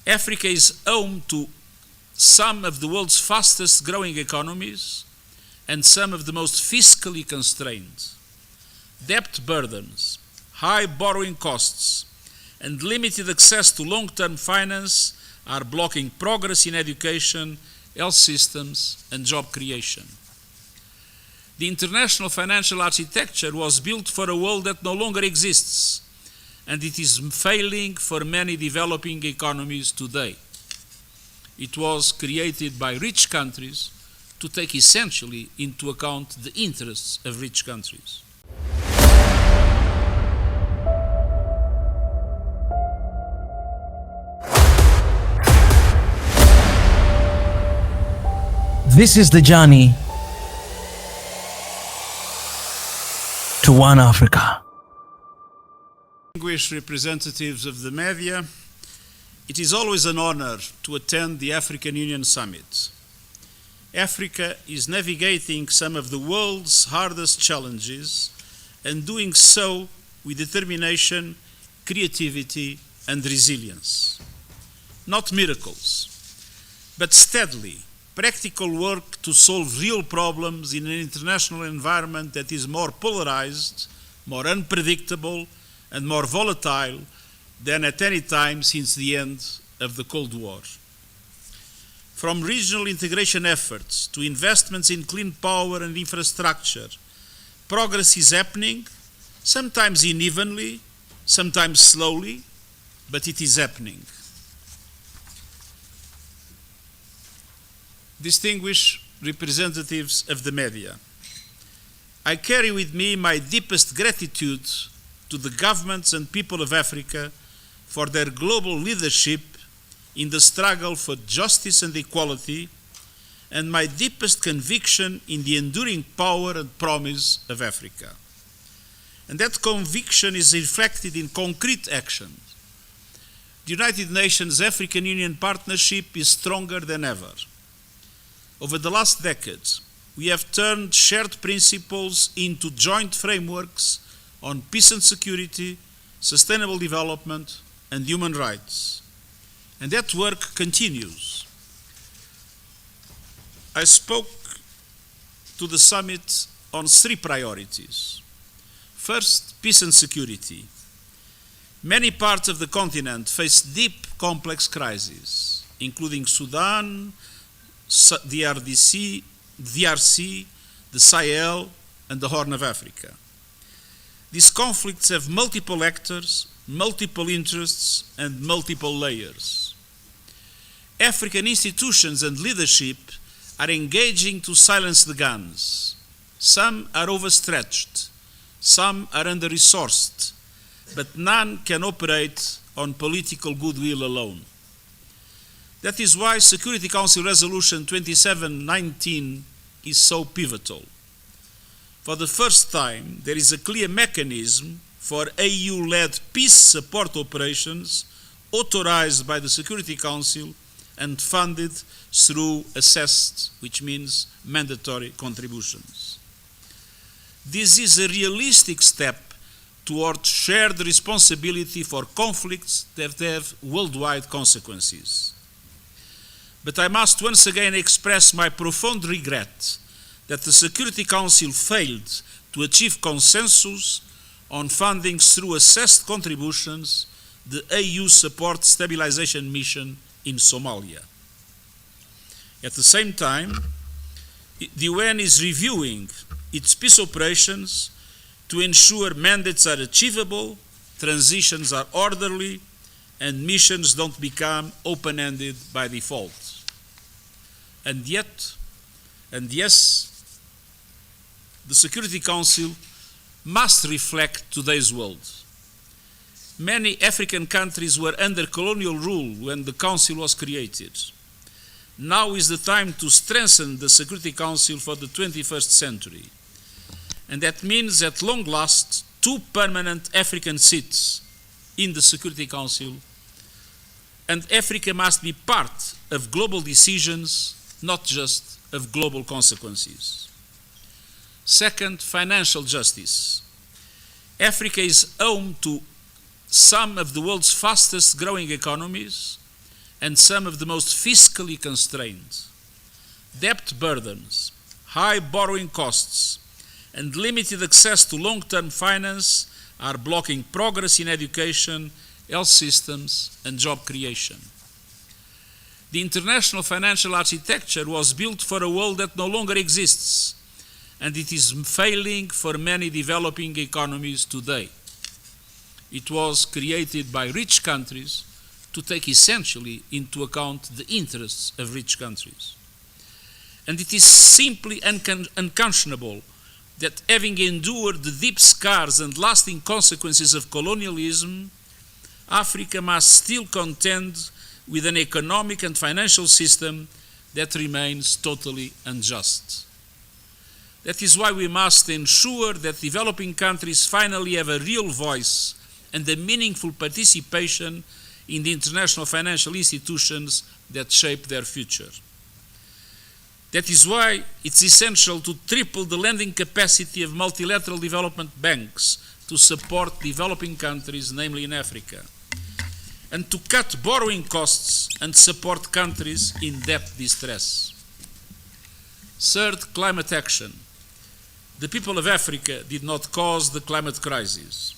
Africa is home to some of the world's fastest growing economies and some of the most fiscally constrained. Debt burdens, high borrowing costs, and limited access to long-term finance are blocking progress in education, health systems, and job creation. The international financial architecture was built for a world that no longer exists, and it is failing for many developing economies today. It was created by rich countries to take essentially into account the interests of rich countries. This is the journey to one Africa. Distinguished representatives of the media, it is always an honor to attend the African Union Summit. Africa is navigating some of the world's hardest challenges and doing so with determination, creativity, and resilience. Not miracles, but steadily, practical work to solve real problems in an international environment that is more polarized, more unpredictable, and more volatile than at any time since the end of the Cold War. From regional integration efforts to investments in clean power and infrastructure, progress is happening, sometimes unevenly, sometimes slowly, but it is happening. Distinguished representatives of the media, I carry with me my deepest gratitude to the governments and people of Africa for their global leadership in the struggle for justice and equality, and my deepest conviction in the enduring power and promise of Africa. And that conviction is reflected in concrete action. The United Nations African Union partnership is stronger than ever. Over the last decade, we have turned shared principles into joint frameworks on peace and security, sustainable development, and human rights. And that work continues. I spoke to the summit on three priorities. First, peace and security. Many parts of the continent face deep, complex crises, including Sudan, DRC, the Sahel, and the Horn of Africa. These conflicts have multiple actors, multiple interests, and multiple layers. African institutions and leadership are engaging to silence the guns. Some are overstretched, some are under-resourced, but none can operate on political goodwill alone. That is why Security Council Resolution 2719 is so pivotal. For the first time, there is a clear mechanism for AU-led peace support operations authorized by the Security Council and funded through assessed, which means mandatory contributions. This is a realistic step toward shared responsibility for conflicts that have worldwide consequences. But I must once again express my profound regret that the Security Council failed to achieve consensus on funding through assessed contributions the AU support stabilization mission in Somalia. At the same time, the UN is reviewing its peace operations to ensure mandates are achievable, transitions are orderly, and missions don't become open-ended by default. And yet, and yes, the Security Council must reflect today's world. Many African countries were under colonial rule when the Council was created. Now is the time to strengthen the Security Council for the 21st century. And that means, at long last, 2 permanent African seats in the Security Council, and Africa must be part of global decisions, not just of global consequences. Second, financial justice. Africa is home to some of the world's fastest growing economies and some of the most fiscally constrained. Debt burdens, high borrowing costs, and limited access to long-term finance are blocking progress in education, health systems, and job creation. The international financial architecture was built for a world that no longer exists, and it is failing for many developing economies today. It was created by rich countries to take essentially into account the interests of rich countries. And it is simply unconscionable that, having endured the deep scars and lasting consequences of colonialism, Africa must still contend with an economic and financial system that remains totally unjust. That is why we must ensure that developing countries finally have a real voice and a meaningful participation in the international financial institutions that shape their future. That is why it's essential to triple the lending capacity of multilateral development banks to support developing countries, namely in Africa, and to cut borrowing costs and support countries in debt distress. Third, climate action. The people of Africa did not cause the climate crisis,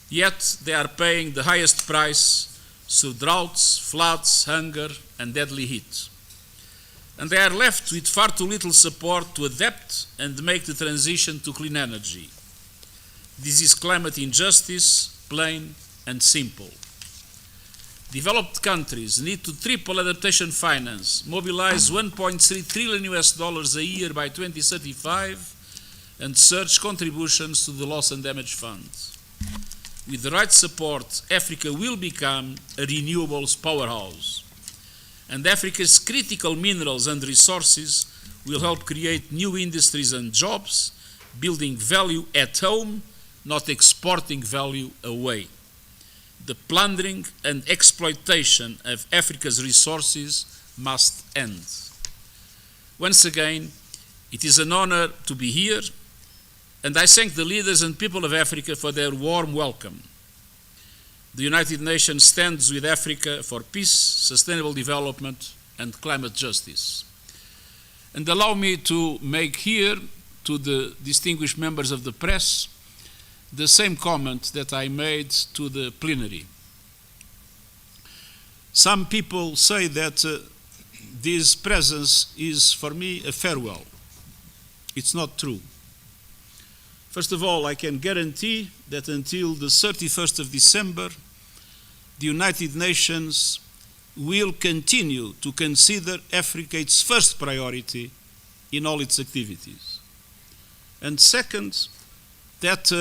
yet they are paying the highest price through droughts, floods, hunger, and deadly heat. And they are left with far too little support to adapt and make the transition to clean energy. This is climate injustice, plain and simple. Developed countries need to triple adaptation finance, mobilize $1.3 trillion a year by 2035, and surge contributions to the Loss and Damage Fund. With the right support, Africa will become a renewables powerhouse. And Africa's critical minerals and resources will help create new industries and jobs, building value at home, not exporting value away. The plundering and exploitation of Africa's resources must end. Once again, it is an honor to be here, and I thank the leaders and people of Africa for their warm welcome. The United Nations stands with Africa for peace, sustainable development, and climate justice. And allow me to make here, to the distinguished members of the press, the same comment that I made to the plenary. Some people say that this presence is, for me, a farewell. It's not true. First of all, I can guarantee that until the 31st of December, the United Nations will continue to consider Africa its first priority in all its activities. And second, that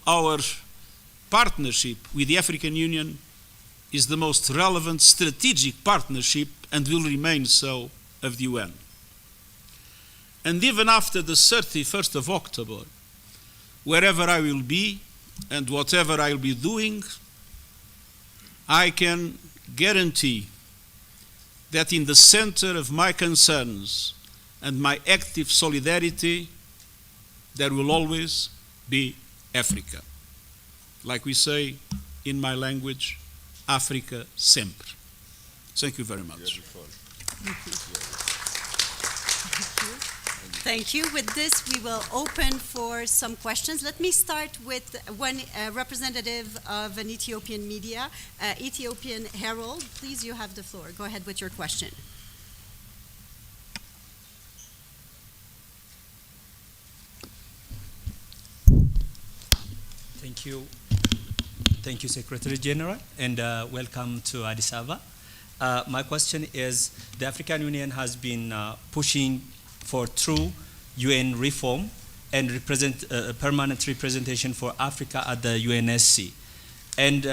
our partnership with the African Union is the most relevant strategic partnership and will remain so of the UN. And even after the 31st of October, wherever I will be and whatever I will be doing, I can guarantee that in the center of my concerns and my active solidarity, there will always be Africa. Like we say in my language, Africa sempre. Thank you very much. Thank you. With this, we will open for some questions. Let me start with one representative of an Ethiopian media, Ethiopian Herald. Please, you have the floor. Go ahead with your question. Thank you. Thank you, Secretary General, and welcome to Addis Ababa. My question is, the African Union has been pushing for true UN reform and permanent representation for Africa at the UNSC. And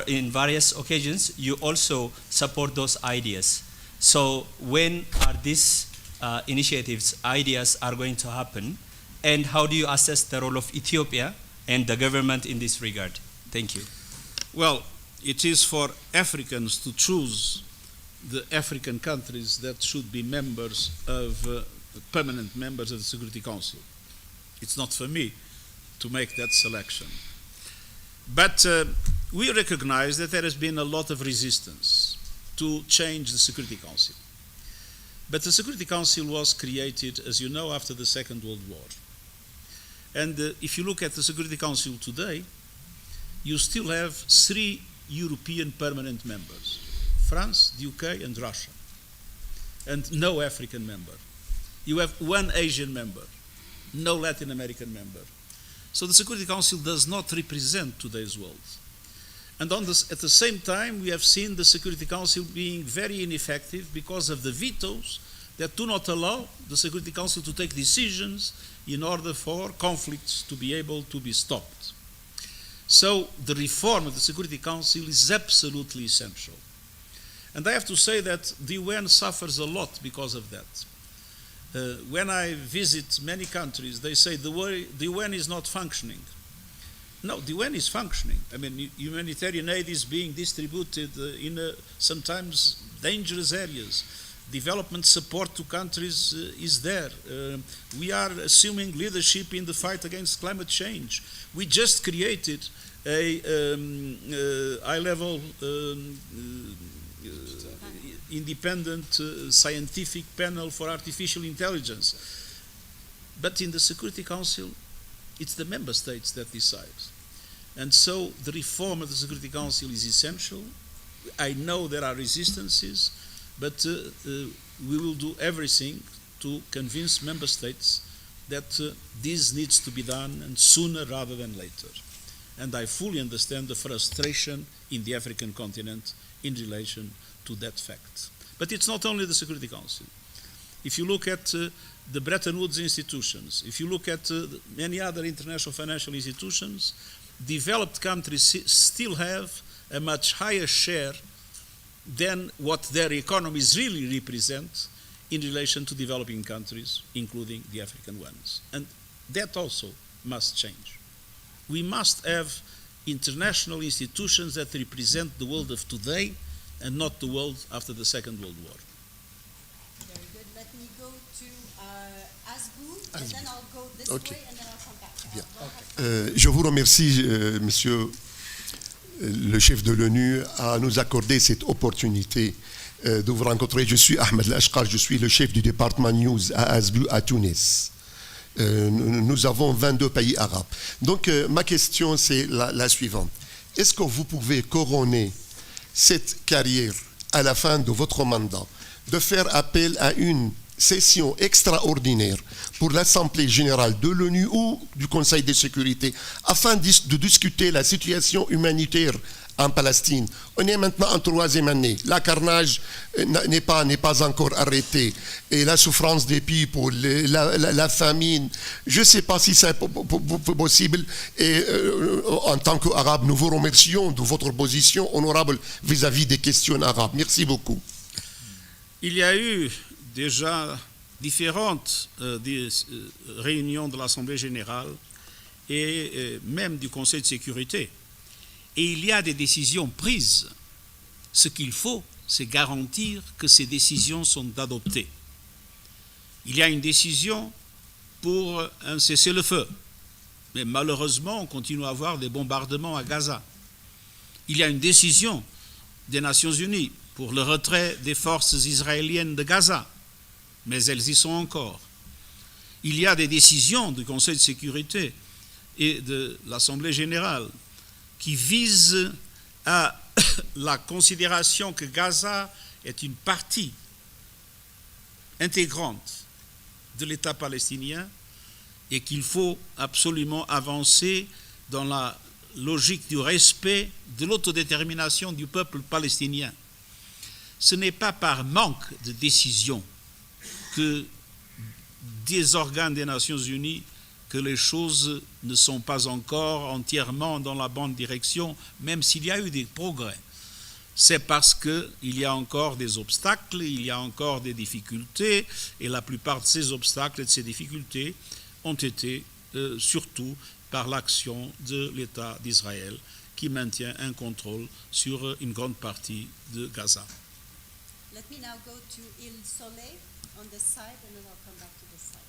in various occasions, you also support those ideas. So when are these initiatives, ideas are going to happen? And how do you assess the role of Ethiopia and the government in this regard? Thank you. Well, it is for Africans to choose the African countries that should be members of, permanent members of the Security Council. It's not for me to make that selection. But we recognize that there has been a lot of resistance. to change the Security Council. But the Security Council was created, as you know, after the Second World War. And if you look at the Security Council today, you still have 3 European permanent members: France, the UK, and Russia, and no African member. You have 1 Asian member, no Latin American member. So the Security Council does not represent today's world. And at the same time, we have seen the Security Council being very ineffective because of the vetoes that do not allow the Security Council to take decisions in order for conflicts to be able to be stopped. So the reform of the Security Council is absolutely essential. And I have to say that the UN suffers a lot because of that. When I visit many countries, they say the UN is not functioning. No, the UN is functioning. I mean, humanitarian aid is being distributed in sometimes dangerous areas. Development support to countries is there. We are assuming leadership in the fight against climate change. We just created a high-level independent scientific panel for artificial intelligence. But in the Security Council, it's the member states that decide. And so the reform of the Security Council is essential. I know there are resistances, but we will do everything to convince member states that this needs to be done, and sooner rather than later. And I fully understand the frustration in the African continent in relation to that fact. But it's not only the Security Council. If you look at the Bretton Woods institutions, if you look at many other international financial institutions, developed countries still have a much higher share than what their economies really represent in relation to developing countries, including the African ones. And that also must change. We must have international institutions that represent the world of today and not the world after the Second World War. Very good. Let me go to Asbou, and then I'll go this way, and then I'll come back. Je vous remercie, Monsieur le chef de l'ONU, à nous accorder cette opportunité de vous rencontrer. Je suis Ahmed Lashkar, je suis le chef du département News à Asbou, à Tunis. Nous avons 22 pays arabes. Donc, ma question, c'est la suivante. Est-ce que vous pouvez couronner cette carrière à la fin de votre mandat, de faire appel à une session extraordinaire pour l'Assemblée générale de l'ONU ou du Conseil de sécurité afin de discuter la situation humanitaire en Palestine? On est maintenant en 3e année. La carnage n'est pas encore arrêté. Et la souffrance des peuples, la famine, je ne sais pas si c'est possible. Et en tant qu'Arabe, nous vous remercions de votre position honorable vis-à-vis des questions arabes. Merci beaucoup. Il y a eu déjà différentes réunions de l'Assemblée générale et même du Conseil de sécurité. Et il y a des décisions prises. Ce qu'il faut, c'est garantir que ces décisions sont adoptées. Il y a une décision pour un cessez-le-feu. Mais malheureusement, on continue à avoir des bombardements à Gaza. Il y a une décision des Nations Unies pour le retrait des forces israéliennes de Gaza. Mais elles y sont encore. Il y a des décisions du Conseil de sécurité et de l'Assemblée générale qui visent à la considération que Gaza est une partie intégrante de l'État palestinien et qu'il faut absolument avancer dans la logique du respect de l'autodétermination du peuple palestinien. Ce n'est pas par manque de décision que des organes des Nations Unies que les choses ne sont pas encore entièrement dans la bonne direction, même s'il y a eu des progrès. C'est parce qu'il y a encore des obstacles, il y a encore des difficultés, et la plupart de ces obstacles et de ces difficultés ont été surtout par l'action de l'État d'Israël, qui maintient un contrôle sur une grande partie de Gaza. Let me now go to Il Soleil on this side, and then I'll come back to this side.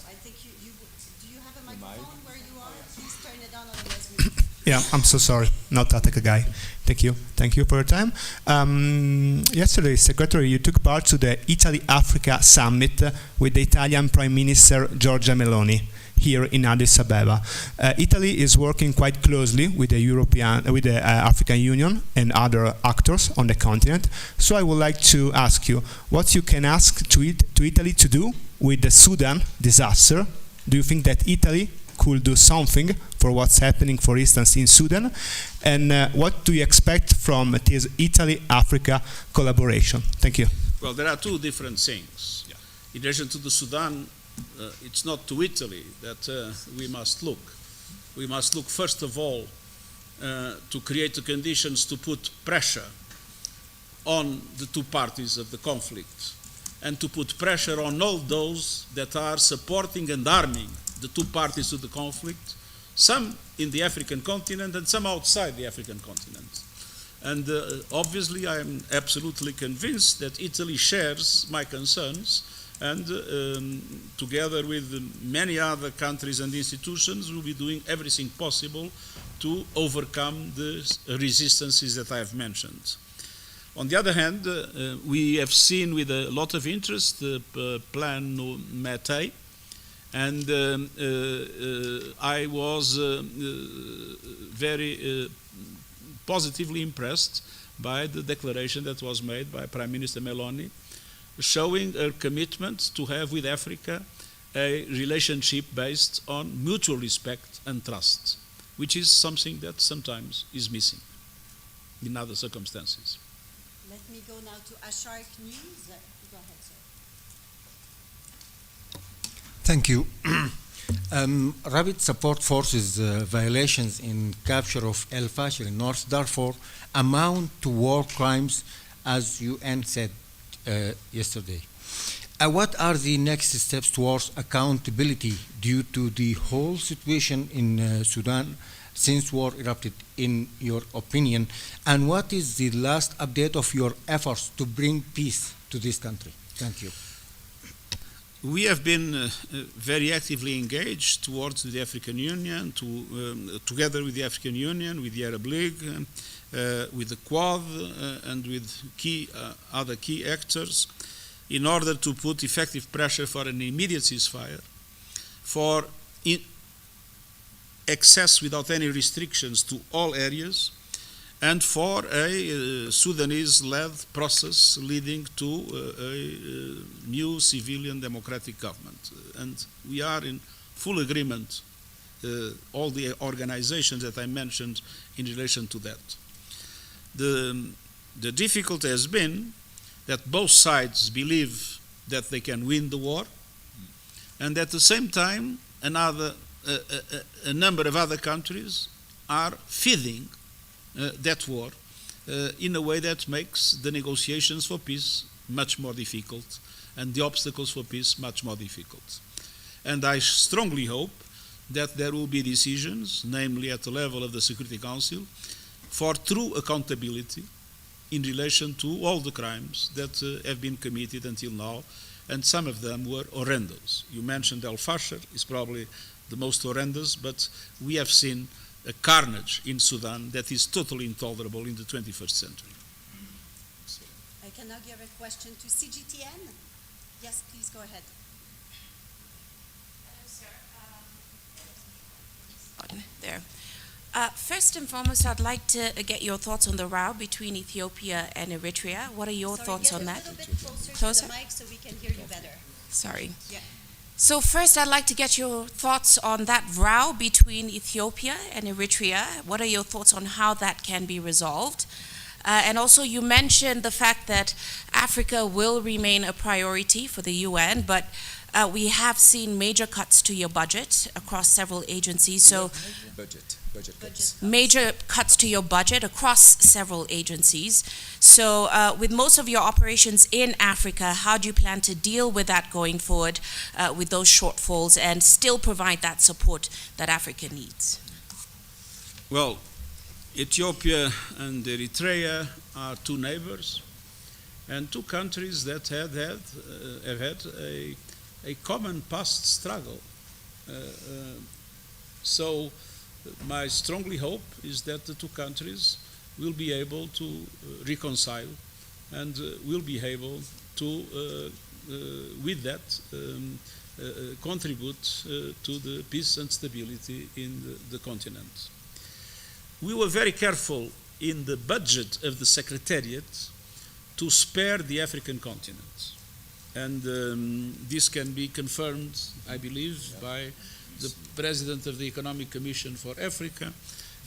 I think do you have a microphone where you are? Please turn it on, otherwise we... Yeah, I'm so sorry. Not that guy. Thank you. Thank you for your time. Yesterday, Secretary, you took part to the Italy-Africa Summit with the Italian Prime Minister Giorgia Meloni here in Addis Ababa. Italy is working quite closely with the African Union and other actors on the continent. So I would like to ask you what you can ask to Italy to do with the Sudan disaster. Do you think that Italy could do something for what's happening, for instance, in Sudan? And what do you expect from this Italy-Africa collaboration? Thank you. Well, there are two different things. Yeah. In relation to the Sudan, it's not to Italy that we must look. We must look, first of all, to create the conditions to put pressure on the two parties of the conflict, and to put pressure on all those that are supporting and arming the two parties to the conflict, some in the African continent and some outside the African continent. And obviously I am absolutely convinced that Italy shares my concerns, and together with many other countries and institutions will be doing everything possible to overcome the resistances that I have mentioned. On the other hand, we have seen with a lot of interest the Plan Mattei, and I was very positively impressed by the declaration that was made by Prime Minister Meloni, showing her commitment to have with Africa a relationship based on mutual respect and trust, which is something that sometimes is missing in other circumstances. Let me go now to Ashark News. Go ahead, sir. Thank you. Rapid Support Forces violations in capture of El Fasher in North Darfur amount to war crimes, as UN said yesterday. What are the next steps towards accountability due to the whole situation in Sudan since war erupted, in your opinion? And what is the last update of your efforts to bring peace to this country? Thank you. We have been very actively engaged towards the African Union, together with the African Union, with the Arab League, with the Quad, and with other key actors, in order to put effective pressure for an immediate ceasefire, for access without any restrictions to all areas, and for a Sudanese-led process leading to a new civilian democratic government. And we are in full agreement, all the organizations that I mentioned, in relation to that. The difficulty has been that both sides believe that they can win the war, and at the same time a number of other countries are feeding that war in a way that makes the negotiations for peace much more difficult and the obstacles for peace much more difficult. And I strongly hope that there will be decisions, namely at the level of the Security Council, for true accountability in relation to all the crimes that have been committed until now, and some of them were horrendous. You mentioned El Fasher is probably the most horrendous, but we have seen a carnage in Sudan that is totally intolerable in the 21st century. I can now give a question to CGTN. Yes, please go ahead. Hello, sir. There. First and foremost, I'd like to get your thoughts on the row between Ethiopia and Eritrea. What are your thoughts on that? Get a little bit closer to the mic so we can hear you better. Sorry. Yeah. So first, I'd like to get your thoughts on that row between Ethiopia and Eritrea. What are your thoughts on how that can be resolved? And also, you mentioned the fact that Africa will remain a priority for the UN, but we have seen major cuts to your budget across several agencies. So budget cuts. Major cuts to your budget across several agencies. So with most of your operations in Africa, how do you plan to deal with that going forward with those shortfalls and still provide that support that Africa needs? Well, Ethiopia and Eritrea are two neighbors and two countries that have had a a common past struggle. So my strongly hope is that the two countries will be able to reconcile and will be able to, with that, contribute to the peace and stability in the continent. We were very careful in the budget of the Secretariat to spare the African continent. And this can be confirmed, I believe, by the President of the Economic Commission for Africa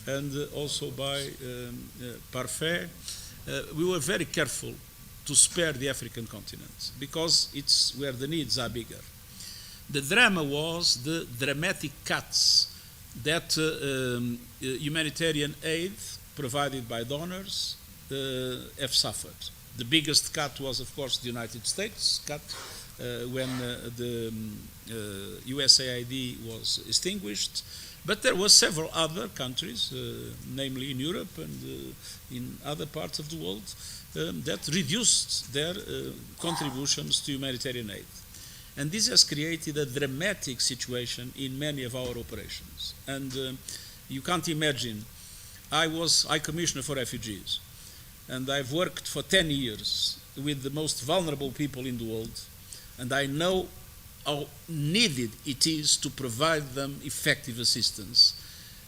and also by Parfait. We were very careful to spare the African continent because it's where the needs are bigger. The drama was the dramatic cuts that humanitarian aid provided by donors have suffered. The biggest cut was, of course, the United States cut when the USAID was extinguished, but there were several other countries, namely in Europe and in other parts of the world, that reduced their contributions to humanitarian aid. And this has created a dramatic situation in many of our operations. And you can't imagine, I was High Commissioner for Refugees, and I've worked for 10 years with the most vulnerable people in the world, and I know how needed it is to provide them effective assistance.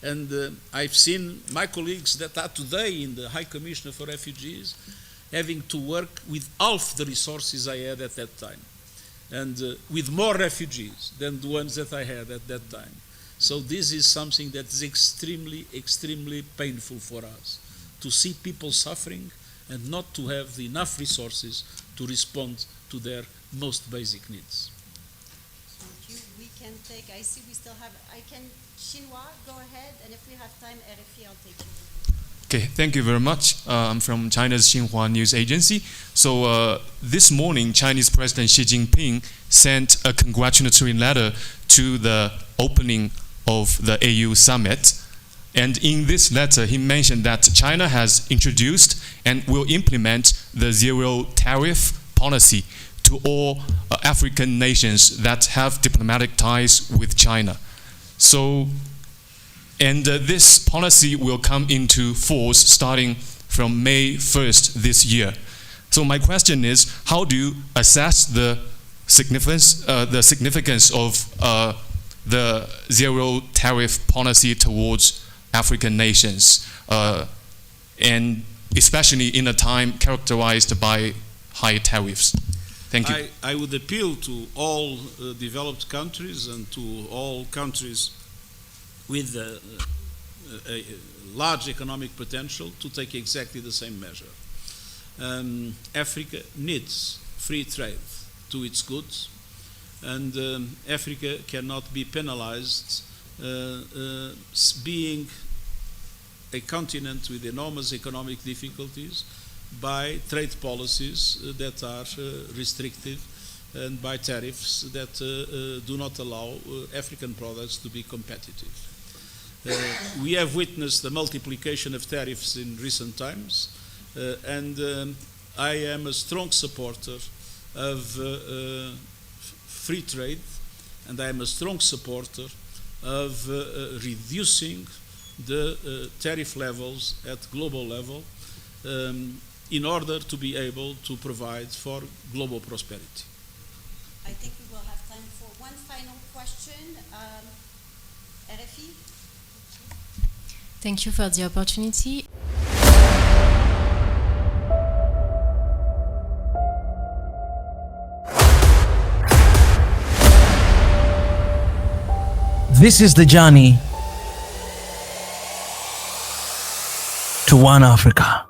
And I've seen my colleagues that are today in the High Commissioner for Refugees having to work with half the resources I had at that time, and with more refugees than the ones that I had at that time. So this is something that is extremely, extremely painful for us, to see people suffering and not to have enough resources to respond to their most basic needs. Thank you. We can take, I see we still have, Xinhua, go ahead, and if we have time, RFI, I'll take you. Okay, thank you very much. I'm from China's Xinhua News Agency. So this morning, Chinese President Xi Jinping sent a congratulatory letter to the opening of the AU summit. And in this letter, he mentioned that China has introduced and will implement the zero tariff policy to all African nations that have diplomatic ties with China. So, and this policy will come into force starting from May 1st this year. So my question is, how do you assess the significance of the zero tariff policy towards African nations, and especially in a time characterized by high tariffs? Thank you. I would appeal to all developed countries and to all countries with a large economic potential to take exactly the same measure. Africa needs free trade to its goods, and Africa cannot be penalized being a continent with enormous economic difficulties by trade policies that are restrictive and by tariffs that do not allow African products to be competitive. We have witnessed the multiplication of tariffs in recent times, and I am a strong supporter of free trade, and I am a strong supporter of reducing the tariff levels at global level in order to be able to provide for global prosperity. I think we will have time for one final question. RFI? Thank you for the opportunity. This is the journey to one Africa.